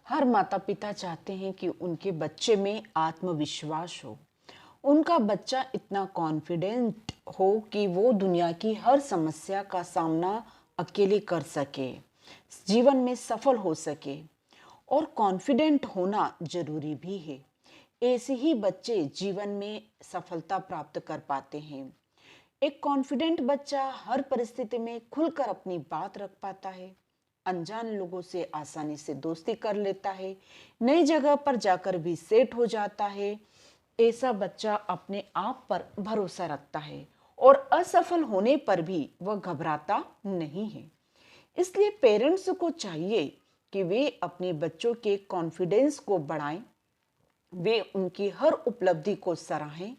हर माता पिता चाहते हैं कि उनके बच्चे में आत्मविश्वास हो। उनका बच्चा इतना कॉन्फिडेंट हो कि वो दुनिया की हर समस्या का सामना अकेले कर सके, जीवन में सफल हो सके। और कॉन्फिडेंट होना जरूरी भी है। ऐसे ही बच्चे जीवन में सफलता प्राप्त कर पाते हैं। एक कॉन्फिडेंट बच्चा हर परिस्थिति में खुलकर अपनी बात रख पाता है, अनजान लोगों से आसानी से दोस्ती कर लेता है, नई जगह पर जाकर भी सेट हो जाता है। ऐसा बच्चा अपने आप पर भरोसा रखता है और असफल होने पर भी वह घबराता नहीं है। इसलिए पेरेंट्स को चाहिए कि वे अपने बच्चों के कॉन्फिडेंस को बढ़ाएं, वे उनकी हर उपलब्धि को सराहें।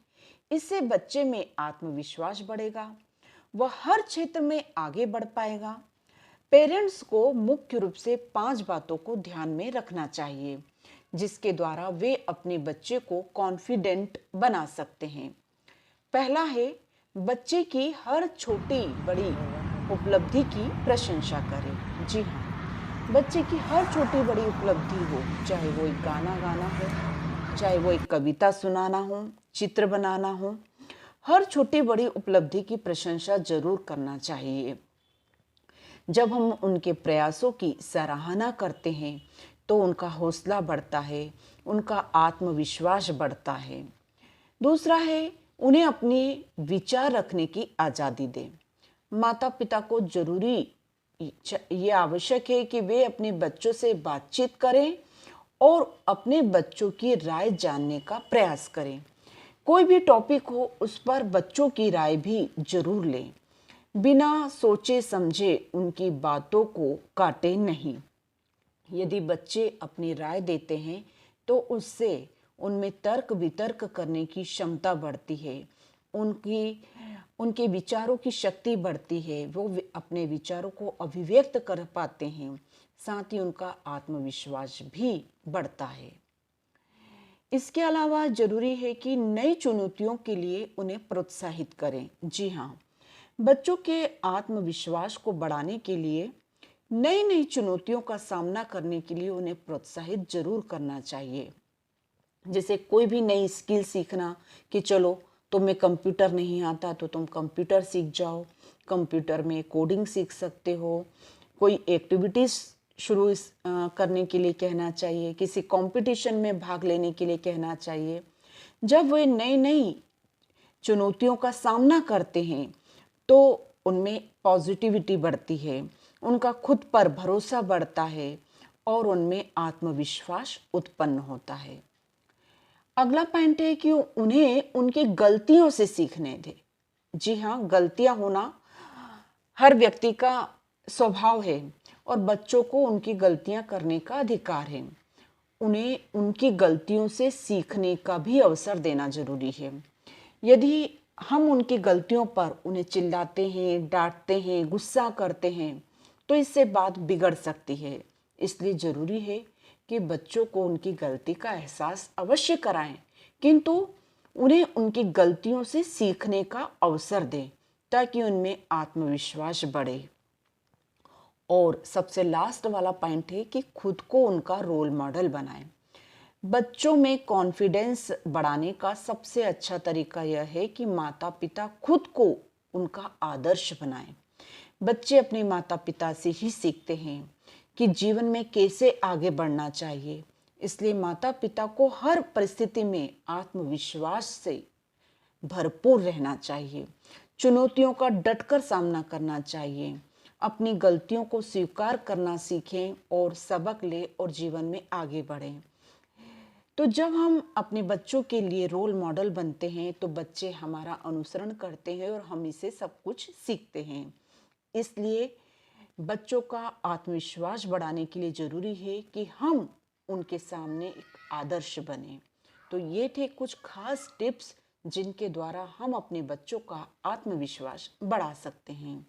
इससे बच्चे में आत्मविश्वास बढ़ेगा, वह हर क्षेत्र में आगे बढ़ पाएगा। पेरेंट्स को मुख्य रूप से 5 बातों को ध्यान में रखना चाहिए, जिसके द्वारा वे अपने बच्चे को कॉन्फिडेंट बना सकते हैं। पहला है, बच्चे की हर छोटी बड़ी उपलब्धि की प्रशंसा करें। जी हाँ, बच्चे की हर छोटी बड़ी उपलब्धि हो, चाहे वो एक गाना गाना हो, चाहे वो एक कविता सुनाना हो, चित्र बनाना हो, हर छोटी बड़ी उपलब्धि की प्रशंसा जरूर करना चाहिए। जब हम उनके प्रयासों की सराहना करते हैं तो उनका हौसला बढ़ता है, उनका आत्मविश्वास बढ़ता है। दूसरा है, उन्हें अपने विचार रखने की आज़ादी दें। माता पिता को जरूरी ये आवश्यक है कि वे अपने बच्चों से बातचीत करें और अपने बच्चों की राय जानने का प्रयास करें। कोई भी टॉपिक हो, उस पर बच्चों की राय भी जरूर लें। बिना सोचे समझे उनकी बातों को काटे नहीं। यदि बच्चे अपनी राय देते हैं तो उससे उनमें तर्क वितर्क करने की क्षमता बढ़ती है, उनके विचारों की शक्ति बढ़ती है, वो अपने विचारों को अभिव्यक्त कर पाते हैं, साथ ही उनका आत्मविश्वास भी बढ़ता है। इसके अलावा जरूरी है कि नई चुनौतियों के लिए उन्हें प्रोत्साहित करें। जी हाँ, बच्चों के आत्मविश्वास को बढ़ाने के लिए नई नई चुनौतियों का सामना करने के लिए उन्हें प्रोत्साहित जरूर करना चाहिए। जैसे कोई भी नई स्किल सीखना, कि चलो तुम्हें कंप्यूटर नहीं आता तो तुम कंप्यूटर सीख जाओ, कंप्यूटर में कोडिंग सीख सकते हो। कोई एक्टिविटीज शुरू करने के लिए कहना चाहिए, किसी कंपटीशन में भाग लेने के लिए कहना चाहिए। जब वे नई नई चुनौतियों का सामना करते हैं तो उनमें पॉजिटिविटी बढ़ती है, उनका खुद पर भरोसा बढ़ता है और उनमें आत्मविश्वास उत्पन्न होता है। अगला पॉइंट है कि उन्हें उनकी गलतियों से सीखने दें। जी हाँ, गलतियां होना हर व्यक्ति का स्वभाव है और बच्चों को उनकी गलतियां करने का अधिकार है। उन्हें उनकी गलतियों से सीखने का भी अवसर देना जरूरी है। यदि हम उनकी गलतियों पर उन्हें चिल्लाते हैं, डांटते हैं, गुस्सा करते हैं तो इससे बात बिगड़ सकती है। इसलिए जरूरी है कि बच्चों को उनकी गलती का एहसास अवश्य कराएं, किंतु उन्हें उनकी गलतियों से सीखने का अवसर दें ताकि उनमें आत्मविश्वास बढ़े। और सबसे लास्ट वाला पॉइंट है कि खुद को उनका रोल मॉडल बनाएं। बच्चों में कॉन्फिडेंस बढ़ाने का सबसे अच्छा तरीका यह है कि माता पिता खुद को उनका आदर्श बनाएं। बच्चे अपने माता पिता से ही सीखते हैं कि जीवन में कैसे आगे बढ़ना चाहिए। इसलिए माता पिता को हर परिस्थिति में आत्मविश्वास से भरपूर रहना चाहिए, चुनौतियों का डटकर सामना करना चाहिए, अपनी गलतियों को स्वीकार करना सीखें और सबक लें और जीवन में आगे बढ़ें। तो जब हम अपने बच्चों के लिए रोल मॉडल बनते हैं तो बच्चे हमारा अनुसरण करते हैं और हम इसे सब कुछ सीखते हैं। इसलिए बच्चों का आत्मविश्वास बढ़ाने के लिए जरूरी है कि हम उनके सामने एक आदर्श बने। तो ये थे कुछ खास टिप्स जिनके द्वारा हम अपने बच्चों का आत्मविश्वास बढ़ा सकते हैं।